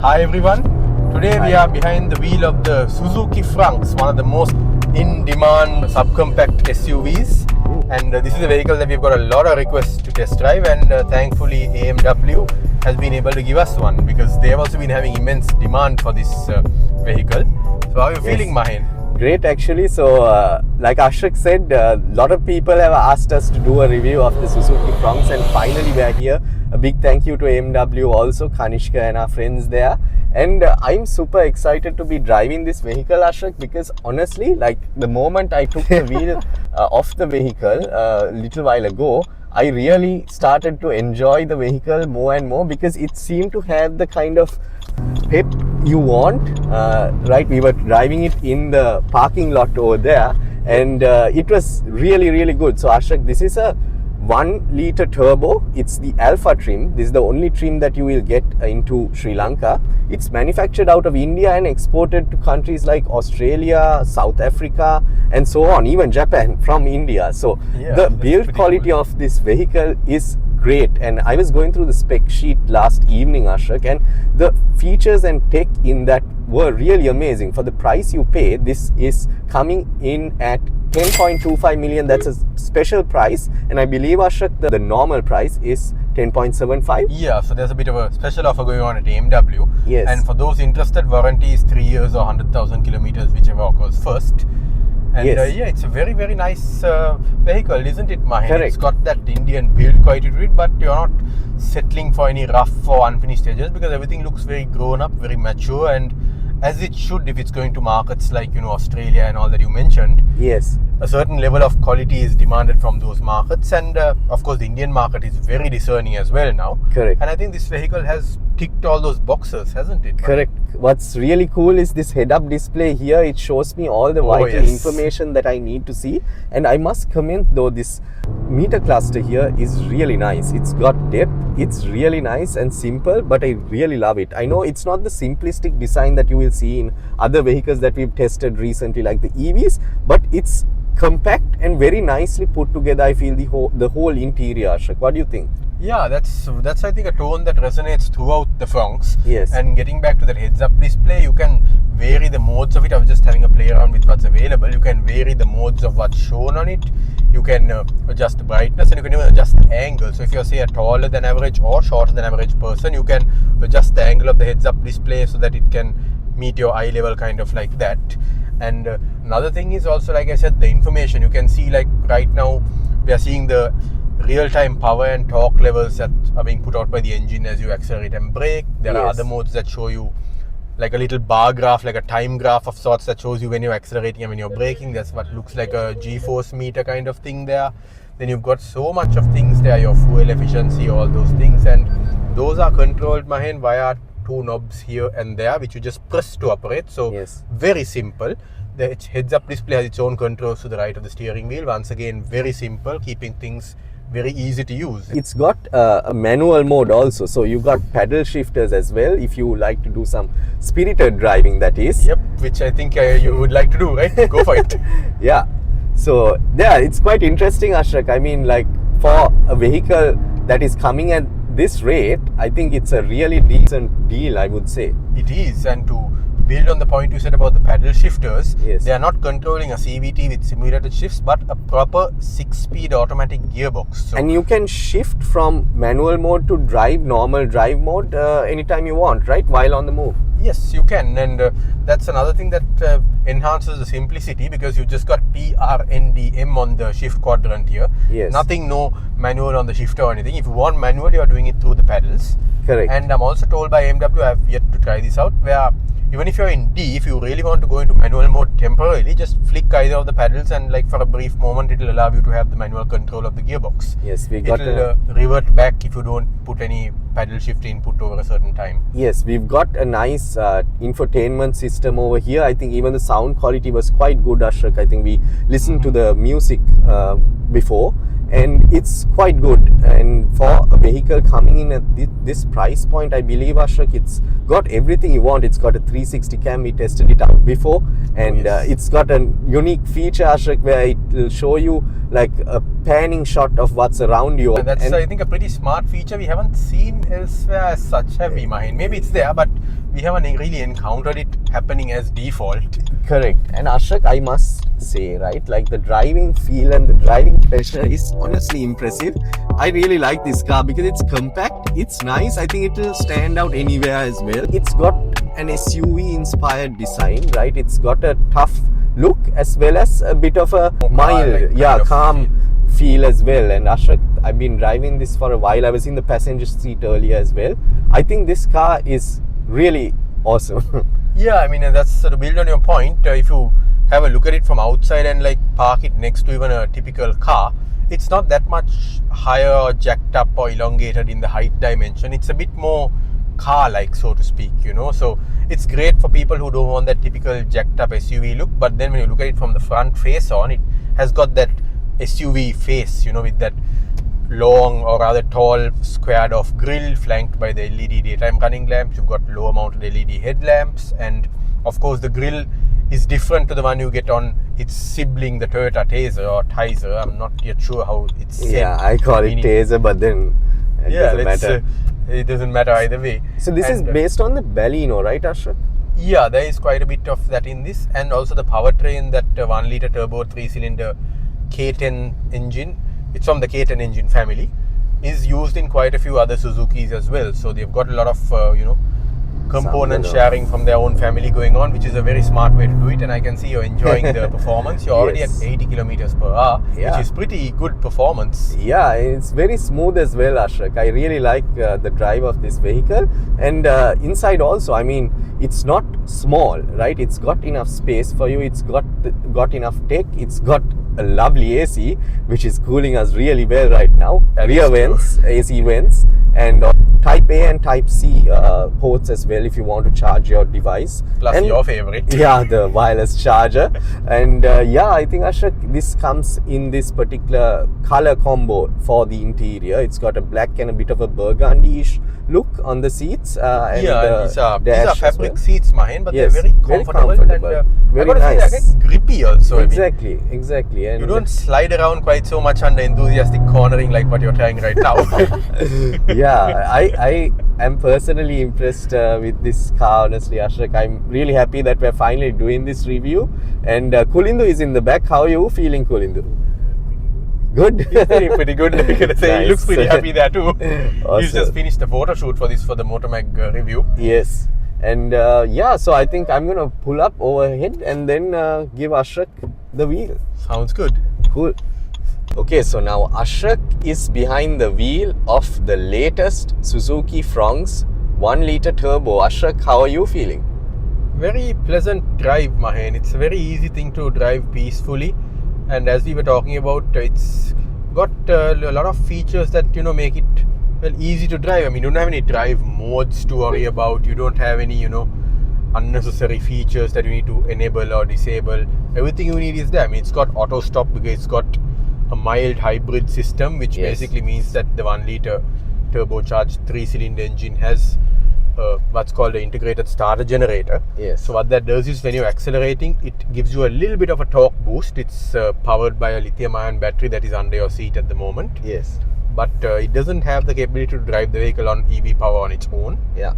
Hi everyone, today we are behind the wheel of the SUZUKI FRONX, one of the most in-demand subcompact SUVs, and this is a vehicle that we've got a lot of requests to test drive, and thankfully AMW has been able to give us one because they have also been having immense demand for this vehicle. So how are you feeling, Mahin? Great actually. So like Ashok said, a lot of people have asked us to do a review of the SUZUKI FRONX, and finally we are here. A big thank you to AMW also, Kanishka and our friends there. And I'm super excited to be driving this vehicle, Ashok, because honestly, like the moment I took the wheel off the vehicle a little while ago, I really started to enjoy the vehicle more and more because it seemed to have the kind of pep you want. Right, we were driving it in the parking lot over there, and it was really good. So Ashok, this is a 1 liter turbo. It's the alpha trim. This is the only trim that you will get into Sri Lanka. It's manufactured out of India and exported to countries like Australia, South Africa, and so on, even Japan from India. So the build quality of this vehicle is great, and I was going through the spec sheet last evening, Ashok, and the features and tech in that were really amazing. For the price you pay, this is coming in at 10.25 million. That's a special price, and I believe, Ashok, the normal price is 10.75. Yeah, so there's a bit of a special offer going on at AMW. Yes. And for those interested, warranty is 3 years or 100,000 kilometers, whichever occurs first. And yes. Yeah, it's a very nice vehicle, isn't it, Mahin? Correct. It's got that Indian build quality to it, but you're not settling for any rough or unfinished edges because everything looks very grown up, very mature, and as it should if it's going to markets like, you know, Australia and all that you mentioned. Yes. A certain level of quality is demanded from those markets, and of course the Indian market is very discerning as well now. Correct. And I think this vehicle has ticked all those boxes, hasn't it? Correct. What's really cool is this head-up display here. It shows me all the vital information that I need to see. And I must comment though, this meter cluster here is really nice. It's got depth. It's really nice and simple, but I really love it. I know it's not the simplistic design that you will see in other vehicles that we've tested recently, like the EVs, but it's compact and very nicely put together. I feel the whole interior, Ashok. What do you think? Yeah, that's I think a tone that resonates throughout the FRONX. Yes. And getting back to that heads-up display, you can vary the modes of it. I was just having a play around with what's available. You can vary the modes of what's shown on it. You can adjust the brightness, and you can even adjust the angle. So if you're, say, a taller than average or shorter than average person, you can adjust the angle of the heads-up display so that it can meet your eye level, kind of like that. And another thing is also, like I said, the information. You can see, like right now, we are seeing the real-time power and torque levels that are being put out by the engine as you accelerate and brake. There are other modes that show you like a little bar graph, like a time graph of sorts that shows you when you're accelerating and when you're braking. That's what looks like a G-force meter kind of thing there. Then you've got so much of things there, your fuel efficiency, all those things, and those are controlled, Mahin, via two knobs here and there, which you just press to operate. So very simple. The heads-up display has its own controls to the right of the steering wheel. Once again, very simple, keeping things very easy to use. It's got a manual mode also, so you got paddle shifters as well if you like to do some spirited driving, that is. Yep, which I think you would like to do, right? Go for it. Yeah, so yeah, it's quite interesting, Ashok. I mean, like, for a vehicle that is coming at this rate, I think it's a really decent deal, I would say. It is, and to build on the point you said about the paddle shifters, they are not controlling a CVT with simulated shifts, but a proper 6-speed automatic gearbox. So, and you can shift from manual mode to normal drive mode anytime you want, right, while on the move. Yes, you can, and that's another thing that enhances the simplicity, because you just got PRNDM on the shift quadrant here. Yes. Nothing, no manual on the shifter or anything. If you want manual, you are doing it through the pedals. Correct. And I'm also told by AMW, I have yet to try this out, where even if you're in D, if you really want to go into manual mode temporarily, just flick either of the pedals, and like for a brief moment, it will allow you to have the manual control of the gearbox. Yes, we got It'll revert back if you don't put any pedal shift input over a certain time. Yes, we've got a nice infotainment system over here. I think even the sound quality was quite good, Ashok. I think we listened to the music before, and it's quite good. And for a vehicle coming in at this price point, I believe, Ashok, it's got everything you want. It's got a 360 cam. We tested it out before, and it's got a unique feature, Ashok, where it will show you like a panning shot of what's around you. And that's, I think, a pretty smart feature we haven't seen elsewhere as such, have we, Mahin? Maybe it's there, but we haven't really encountered it happening as default. Correct. And Ashrak, I must say, right, like the driving feel and the driving pleasure is honestly impressive. I really like this car because it's compact, it's nice. I think it will stand out anywhere as well. It's got an SUV inspired design, right? It's got a tough look as well as a bit of a mild, calm feel as well. And Ashrak, I've been driving this for a while. I was in the passenger seat earlier as well. I think this car is really awesome. Yeah, I mean, that's to build on your point. If you have a look at it from outside and like park it next to even a typical car, it's not that much higher or jacked up or elongated in the height dimension. It's a bit more car-like, so to speak, you know. So it's great for people who don't want that typical jacked up SUV look. But then when you look at it from the front face on, it has got that SUV face, you know, with that long or rather tall squared off grille flanked by the LED daytime running lamps. You've got lower mounted LED headlamps, and of course the grille is different to the one you get on its sibling, the Toyota Taser or Tizer. I'm not yet sure how it's said. Yeah, I call it Taser, but then it doesn't matter. It doesn't matter either way. So this is based on the Baleno, right, Ashrak? Yeah, there is quite a bit of that in this, and also the powertrain, that 1 litre turbo 3-cylinder K10 engine. It's from the K10 engine family, is used in quite a few other Suzukis as well. So they've got a lot of component sharing from their own family going on, which is a very smart way to do it. And I can see you're enjoying the performance. You're already at 80 kilometers per hour, which is pretty good performance. Yeah, it's very smooth as well, Ashrak. I really like the drive of this vehicle. And inside also, I mean, it's not small, right? It's got enough space for you. It's got enough tech. It's got a lovely AC, which is cooling us really well right now. Rear vents, AC vents, and Type A and Type C ports as well if you want to charge your device. Plus your favorite. Yeah, the wireless charger. And I think, Ashrak, this comes in this particular color combo for the interior. It's got a black and a bit of a burgundy-ish look on the seats. And these are fabric seats, Mahen, but yes, they're very comfortable. And, very nice. Say they're grippy also. Exactly. And you don't slide around quite so much under enthusiastic cornering like what you're trying right now. Yeah, I am personally impressed with this car, honestly, Ashrak. I'm really happy that we're finally doing this review. And Kulindu is in the back. How are you feeling, Kulindu? Good? He's feeling pretty good. I'm gonna say nice. He looks pretty happy there too. Awesome. He's just finished the photo shoot for the Motomag review. Yes. And so I think I'm gonna pull up overhead and then give Ashrak the wheel. Sounds good. Cool. Okay, so now Ashrak is behind the wheel of the latest Suzuki FRONX 1 litre turbo. Ashrak, how are you feeling? Very pleasant drive, Mahen. It's a very easy thing to drive peacefully, and as we were talking about, it's got a lot of features that make it easy to drive. I mean, you don't have any drive modes to worry about. You don't have any unnecessary features that you need to enable or disable. Everything you need is there. I mean, it's got auto stop because it's got a mild hybrid system, which basically means that the 1 litre turbocharged 3-cylinder engine has what's called an integrated starter generator. Yes. So what that does is when you're accelerating, it gives you a little bit of a torque boost. It's powered by a lithium-ion battery that is under your seat at the moment. Yes. But it doesn't have the capability to drive the vehicle on EV power on its own. Yeah.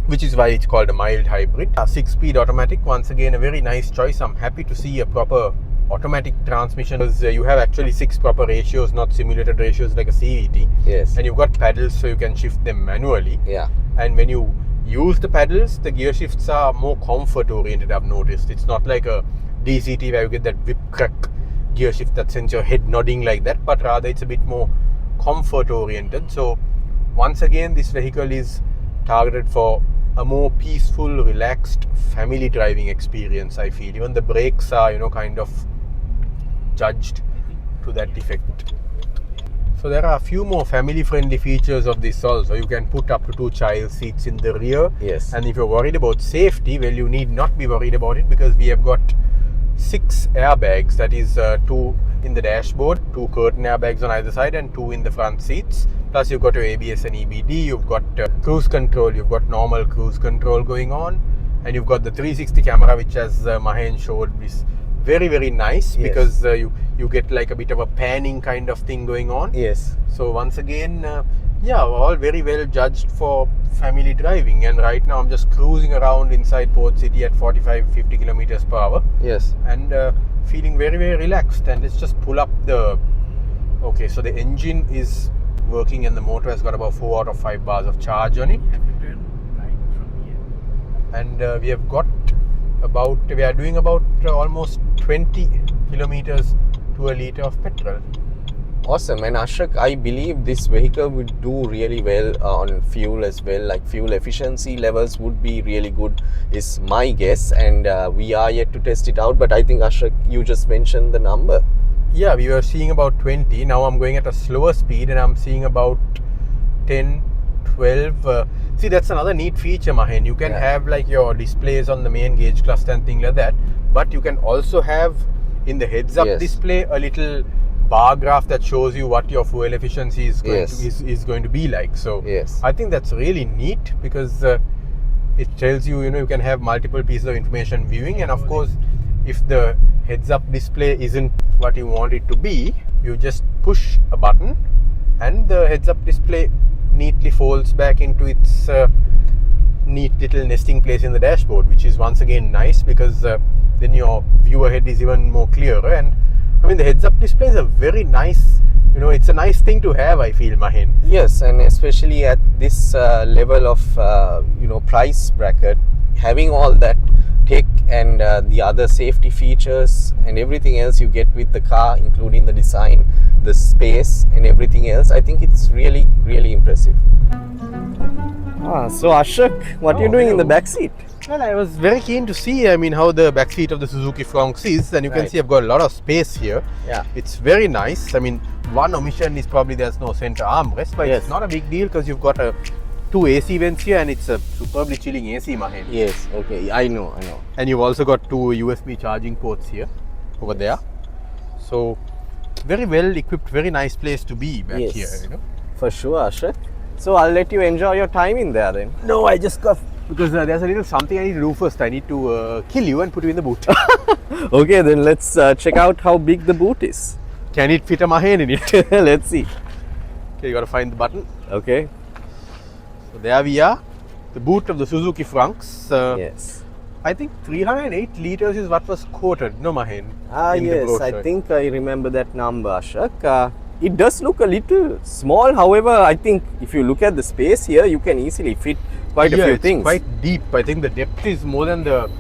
Which is why it's called a mild hybrid. A 6-speed automatic, once again, a very nice choice. I'm happy to see a proper automatic transmission, because you have actually 6 proper ratios, not simulated ratios like a CVT. Yes. And you've got pedals, so you can shift them manually. Yeah. And when you use the pedals, the gear shifts are more comfort oriented, I've noticed. It's not like a DCT where you get that whip crack gear shift that sends your head nodding like that, but rather it's a bit more comfort oriented. So once again, this vehicle is targeted for a more peaceful, relaxed family driving experience, I feel. Even the brakes are kind of judged to that effect. So there are a few more family friendly features of this also. You can put up to 2 child seats in the rear. Yes. And if you're worried about safety, well, you need not be worried about it, because we have got 6 airbags, that is 2 in the dashboard, 2 curtain airbags on either side, and 2 in the front seats. Plus you've got your ABS and EBD, you've got cruise control, you've got normal cruise control going on, and you've got the 360 camera, which, as Mahen showed, is very, very nice. Yes. Because you get like a bit of a panning kind of thing going on. Yes. So once again, Yeah, all very well judged for family driving. And right now I'm just cruising around inside Port City at 45-50 kilometers per hour. Yes. And feeling very, very relaxed. And let's just pull up the... Okay, so the engine is working and the motor has got about 4 out of 5 bars of charge on it. And we are doing about almost 20 kilometers to a litre of petrol. Awesome. And Ashrak, I believe this vehicle would do really well on fuel as well. Like fuel efficiency levels would be really good is my guess, and we are yet to test it out. But I think Ashrak, you just mentioned the number. Yeah, we were seeing about 20. Now I'm going at a slower speed and I'm seeing about 10, 12. See, that's another neat feature, Mahen. You can have like your displays on the main gauge cluster and things like that. But you can also have in the heads-up display a little bar graph that shows you what your fuel efficiency is going to be like. So I think that's really neat because it tells you, you can have multiple pieces of information viewing. And of course, if the heads-up display isn't what you want it to be, you just push a button and the heads-up display neatly folds back into its neat little nesting place in the dashboard, which is once again nice because then your view ahead is even more clearer. And I mean, the heads-up display is a very nice, it's a nice thing to have, I feel, Mahen. Yes, and especially at this level of price bracket, having all that tech and the other safety features and everything else you get with the car, including the design, the space and everything else, I think it's really, really impressive. So Ashrak, what are you doing in the back seat? Well, I was very keen to see, how the back seat of the Suzuki FRONX is, and you can see I've got a lot of space here. Yeah. It's very nice. One omission is probably there's no center armrest, but it's not a big deal because you've got two AC vents here and it's a superbly chilling AC, Mahen. Yes, okay, I know. And you've also got two USB charging ports here, over there. So, very well equipped, very nice place to be back here, For sure, Ashrak. So, I'll let you enjoy your time in there then. No, I just got... Because there's a little something I need to do first. I need to kill you and put you in the boot. Okay, then let's check out how big the boot is. Can it fit a Mahen in it? Let's see. Okay, you got to find the button. Okay. So there we are. The boot of the Suzuki FRONX. Yes. I think 308 liters is what was quoted, no Mahen? Yes, I think I remember that number, Ashrak. It does look a little small. However, I think if you look at the space here, you can easily fit quite a few things. It's quite deep. I think the depth is more than the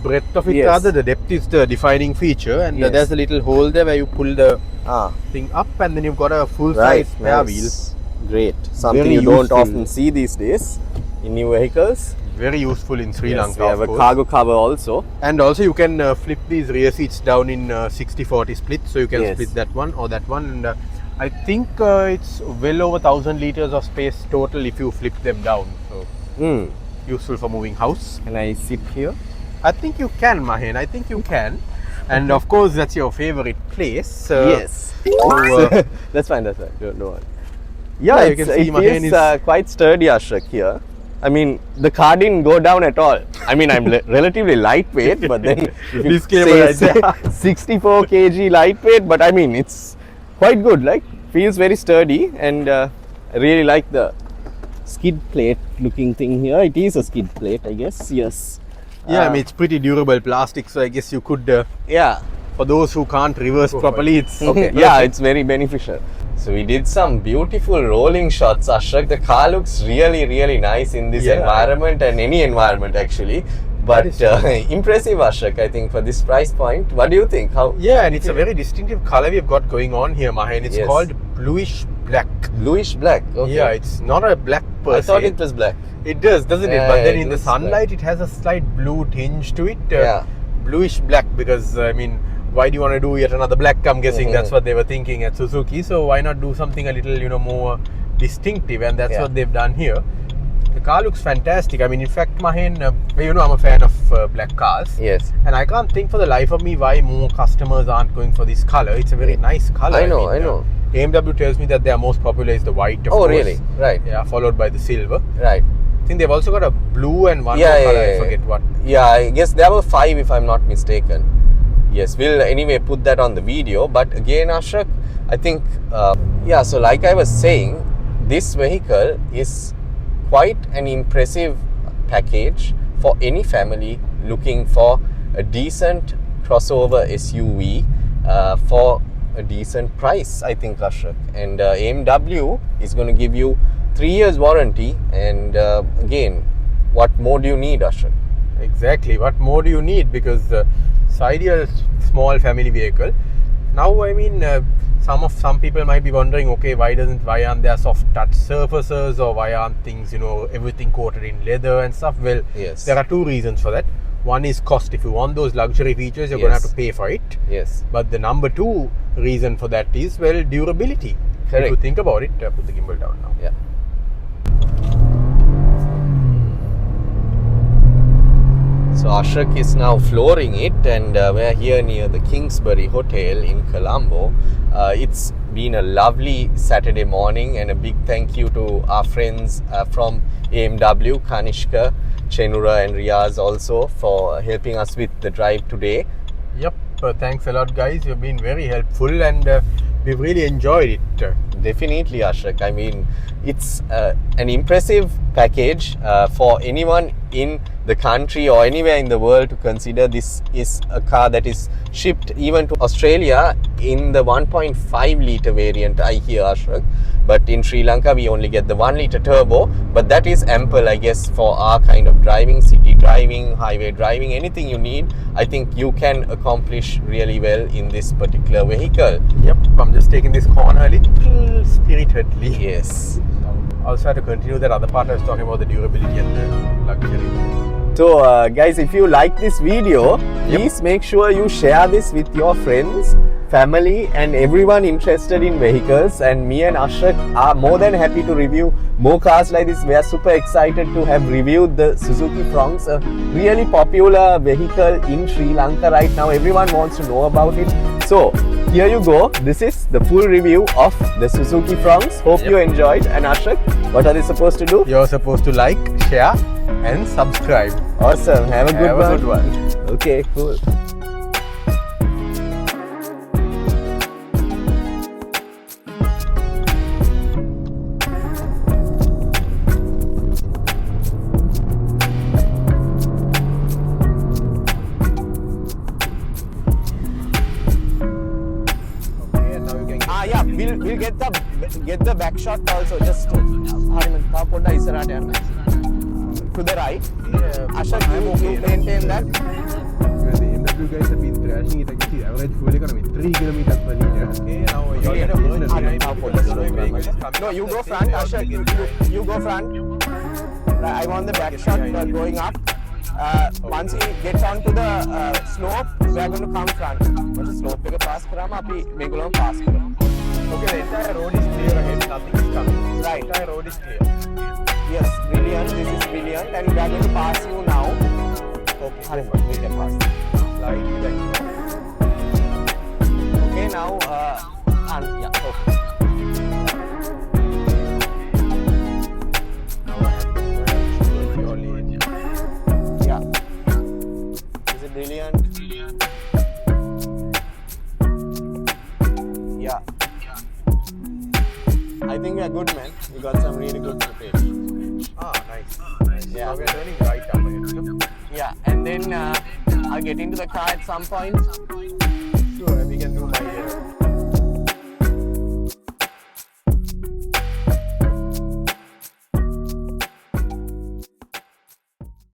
breadth of it. Rather, the depth is the defining feature, and there's a little hole there where you pull the thing up, and then you've got a full-size spare wheel. Great. Something very you don't often see these days in new vehicles. Very useful in Sri Lanka. We have a cargo cover also. And also you can flip these rear seats down in 60-40 split, so you can split that one or that one. And I think it's well over 1,000 liters of space total if you flip them down. So useful for moving house. Can I sit here? I think you can, Mahen. I think you can. And of course, that's your favorite place. Yes. So, that's fine. Don't worry. Yeah, you can see Mahen is quite sturdy, Ashrak, here. I mean, the car didn't go down at all. I mean, I'm relatively lightweight, but then this cable 64 kg lightweight, but I mean, it's quite good. Like, feels very sturdy, and I really like the skid plate looking thing here. It is a skid plate, I guess. Yes. Yeah, I mean, it's pretty durable plastic, so I guess you could. For those who can't reverse properly, it's okay. Yeah, it's very beneficial. So we did some beautiful rolling shots, Ashrak. The car looks really, really nice in this environment and any environment actually. But impressive, Ashrak, I think, for this price point. What do you think? And it's a very distinctive color we've got going on here, Mahen. It's called bluish black. Bluish black? Okay. Yeah, it's not a black per se. I thought it was black. It does, doesn't it? But then in the sunlight, it has a slight blue tinge to it. Bluish black because, I mean, why do you want to do yet another black? I'm guessing that's what they were thinking at Suzuki. So why not do something a little, more distinctive? And that's what they've done here. The car looks fantastic. I mean, in fact, Mahen, I'm a fan of black cars. Yes. And I can't think for the life of me why more customers aren't going for this color. It's a very nice color. I know. BMW tells me that their most popular is the white, of course. Really? Right. Yeah, followed by the silver. Right. I think they've also got a blue and one more color. I forget what. Yeah, I guess there were 5 if I'm not mistaken. Yes, we'll anyway put that on the video. But again, Ashrak, I think, so like I was saying, this vehicle is quite an impressive package for any family looking for a decent crossover SUV for a decent price, I think, Ashok. And AMW is going to give you 3 years warranty, and again, what more do you need, Ashok? Exactly, what more do you need? Because it's ideal small family vehicle. Now, I mean, some people might be wondering, okay, why aren't there soft touch surfaces, or why aren't things, everything coated in leather and stuff? Well, yes, there are two reasons for that. One is cost. If you want those luxury features, you're going to have to pay for it. Yes. But the number two reason for that is, well, durability. Correct. If you think about it, put the gimbal down now. Yeah. So Ashok is now flooring it, and we're here near the Kingsbury Hotel in Colombo. It's been a lovely Saturday morning, and a big thank you to our friends from AMW, Kanishka, Chenura and Riaz also for helping us with the drive today. Yep, thanks a lot, guys. You've been very helpful, and we've really enjoyed it. Definitely, Ashok. I mean, it's an impressive package for anyone in the country or anywhere in the world to consider. This is a car that is shipped even to Australia in the 1.5 litre variant, I hear, Ashok. But in Sri Lanka, we only get the 1 litre turbo. But that is ample, I guess, for our kind of driving, city driving, highway driving, anything you need. I think you can accomplish really well in this particular vehicle. Yep, I'm just taking this corner a little spiritedly. Yes. Also had to continue that other part I was talking about, the durability and the luxury. So guys, if you like this video, please make sure you share this with your friends, family and everyone interested in vehicles. And me and Ashok are more than happy to review more cars like this. We are super excited to have reviewed the Suzuki Fronx, a really popular vehicle in Sri Lanka right now. Everyone wants to know about it. So here you go. This is the full review of the Suzuki Fronx. Hope you enjoyed. And Ashok, what are they supposed to do? You're supposed to like, share and subscribe. Awesome. Have a good one. Okay, cool. Yeah, we'll get the back shot also. Just to the right. Yeah, Ashok, you maintain that. The AMW guys have been thrashing it. I can see average fuel economy 3 kilometers per liter. Okay, now you're going to No, you go front, Ashok. You go front. I want the back shot going up. Once he gets onto the slope, we are going to come front. Once the slope is pass, we are going to pass. Okay, the entire road is clear ahead. Nothing is coming. Right. The entire road is clear. Yes, brilliant. This is brilliant, and we are going to pass you now. Okay, we can pass. Slightly back. Okay, now, yeah, okay. Now I have to go your lane. Yeah. Is it brilliant? Yeah. I think we are good, man. We got some really good footage. Ah, nice. Yeah. So we are turning right up ahead. Yeah, and then I'll get into the car at some point. Sure, we can do my